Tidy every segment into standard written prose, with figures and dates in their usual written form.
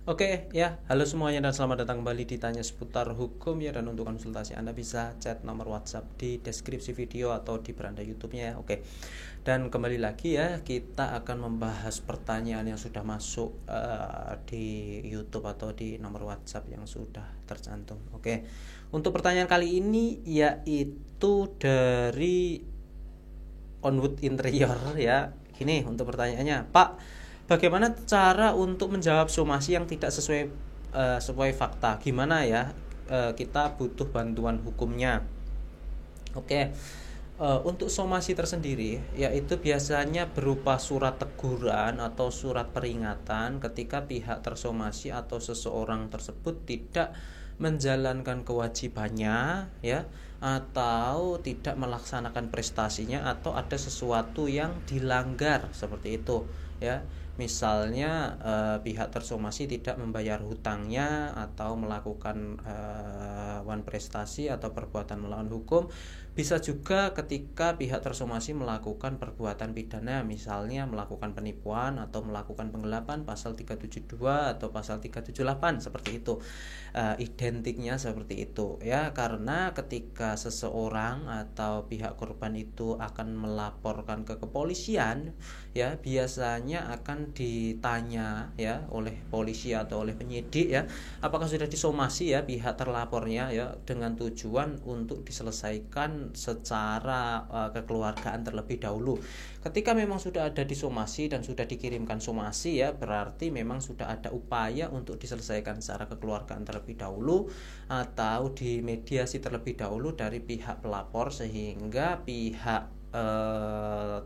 Oke ya, halo semuanya dan selamat datang kembali di Tanya Seputar Hukum ya. Dan untuk konsultasi Anda bisa chat nomor WhatsApp di deskripsi video atau di beranda YouTube-nya ya. Oke. Dan kembali lagi ya, kita akan membahas pertanyaan yang sudah masuk di YouTube atau di nomor WhatsApp yang sudah tercantum. Oke. Untuk pertanyaan kali ini yaitu dari Onwood Interior ya. Gini untuk pertanyaannya, Pak, bagaimana cara untuk menjawab somasi yang tidak sesuai fakta? Gimana ya? Kita butuh bantuan hukumnya. Oke. Untuk somasi tersendiri yaitu biasanya berupa surat teguran atau surat peringatan ketika pihak tersomasi atau seseorang tersebut tidak menjalankan kewajibannya ya, atau tidak melaksanakan prestasinya, atau ada sesuatu yang dilanggar seperti itu ya. Misalnya pihak tersomasi tidak membayar hutangnya atau melakukan prestasi atau perbuatan melawan hukum. Bisa juga ketika pihak tersomasi melakukan perbuatan pidana, misalnya melakukan penipuan atau melakukan penggelapan, pasal 372 atau pasal 378 seperti itu. Identiknya seperti itu ya, karena ketika seseorang atau pihak korban itu akan melaporkan ke kepolisian ya, biasanya akan ditanya ya oleh polisi atau oleh penyidik ya, apakah sudah disomasi ya pihak terlapornya ya, dengan tujuan untuk diselesaikan secara kekeluargaan terlebih dahulu. Ketika memang sudah ada disomasi dan sudah dikirimkan somasi ya, berarti memang sudah ada upaya untuk diselesaikan secara kekeluargaan terlebih dahulu atau dimediasi terlebih dahulu dari pihak pelapor, sehingga pihak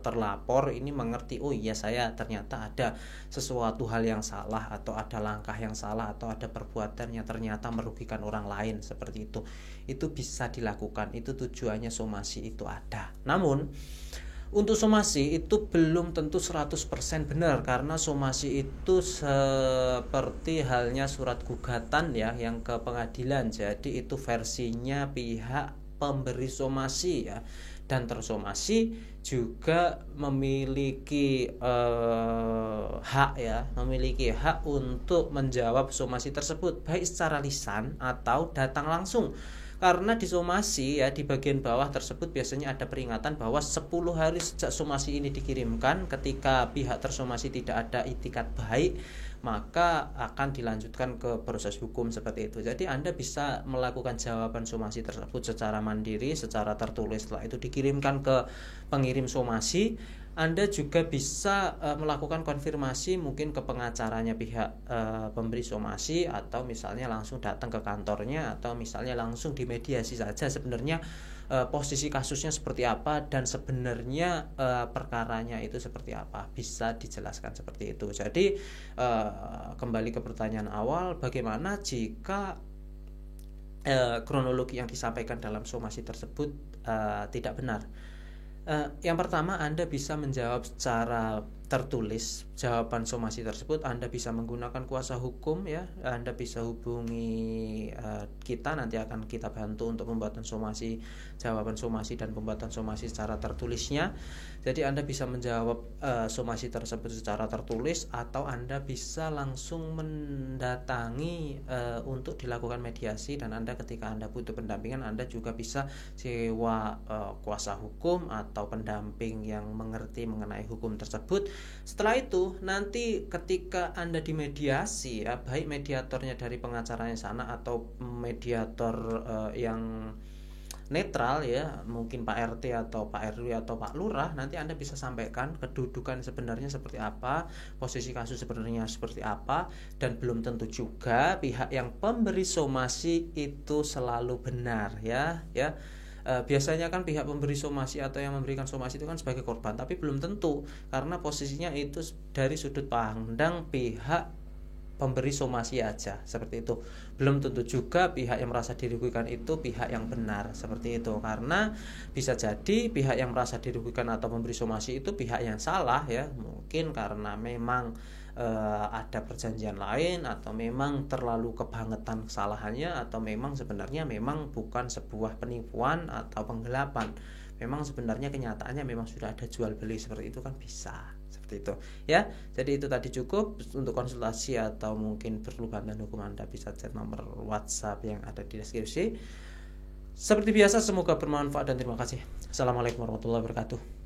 terlapor ini mengerti, oh iya, saya ternyata ada sesuatu hal yang salah, atau ada langkah yang salah, atau ada perbuatan yang ternyata merugikan orang lain seperti itu. Itu bisa dilakukan, itu tujuannya somasi itu ada. Namun untuk somasi itu belum tentu 100% benar, karena somasi itu seperti halnya surat gugatan ya, yang ke pengadilan. Jadi itu versinya pihak pemberi somasi ya, dan tersomasi juga memiliki hak untuk menjawab somasi tersebut, baik secara lisan atau datang langsung. Karena di somasi ya, di bagian bawah tersebut biasanya ada peringatan bahwa 10 hari sejak somasi ini dikirimkan, ketika pihak tersomasi tidak ada itikat baik, maka akan dilanjutkan ke proses hukum seperti itu. Jadi Anda bisa melakukan jawaban somasi tersebut secara mandiri, secara tertulis. Setelah itu dikirimkan ke pengirim somasi. Anda juga bisa melakukan konfirmasi mungkin ke pengacaranya pihak pemberi somasi, atau misalnya langsung datang ke kantornya, atau misalnya langsung dimediasi saja sebenarnya posisi kasusnya seperti apa, dan sebenarnya perkaranya itu seperti apa, bisa dijelaskan seperti itu. Jadi kembali ke pertanyaan awal, bagaimana jika kronologi yang disampaikan dalam somasi tersebut tidak benar? Yang pertama, Anda bisa menjawab secara tertulis jawaban somasi tersebut. Anda bisa menggunakan kuasa hukum ya. Anda bisa hubungi kita, nanti akan kita bantu untuk pembuatan somasi, jawaban somasi dan pembuatan somasi secara tertulisnya. Jadi Anda bisa menjawab somasi tersebut secara tertulis, atau Anda bisa langsung mendatangi untuk dilakukan mediasi. Dan Anda, ketika Anda butuh pendampingan, Anda juga bisa sewa kuasa hukum atau pendamping yang mengerti mengenai hukum tersebut. Setelah itu nanti ketika Anda dimediasi ya, baik mediatornya dari pengacaranya sana atau mediator yang netral ya, mungkin Pak RT atau Pak RW atau Pak Lurah, nanti Anda bisa sampaikan kedudukan sebenarnya seperti apa, posisi kasus sebenarnya seperti apa. Dan belum tentu juga pihak yang pemberi somasi itu selalu benar ya. Biasanya kan pihak pemberi somasi atau yang memberikan somasi itu kan sebagai korban, tapi belum tentu, karena posisinya itu dari sudut pandang pihak pemberi somasi aja seperti itu. Belum tentu juga pihak yang merasa dirugikan itu pihak yang benar seperti itu, karena bisa jadi pihak yang merasa dirugikan atau memberi somasi itu pihak yang salah ya, mungkin karena memang ada perjanjian lain, atau memang terlalu kebangetan kesalahannya, atau memang sebenarnya memang bukan sebuah penipuan atau penggelapan, memang sebenarnya kenyataannya memang sudah ada jual beli seperti itu, kan bisa seperti seperti itu ya. Jadi itu tadi cukup untuk konsultasi atau mungkin perlu bantuan hukum, Anda bisa chat nomor WhatsApp yang ada di deskripsi. Seperti biasa, semoga bermanfaat dan terima kasih. Assalamualaikum warahmatullahi wabarakatuh.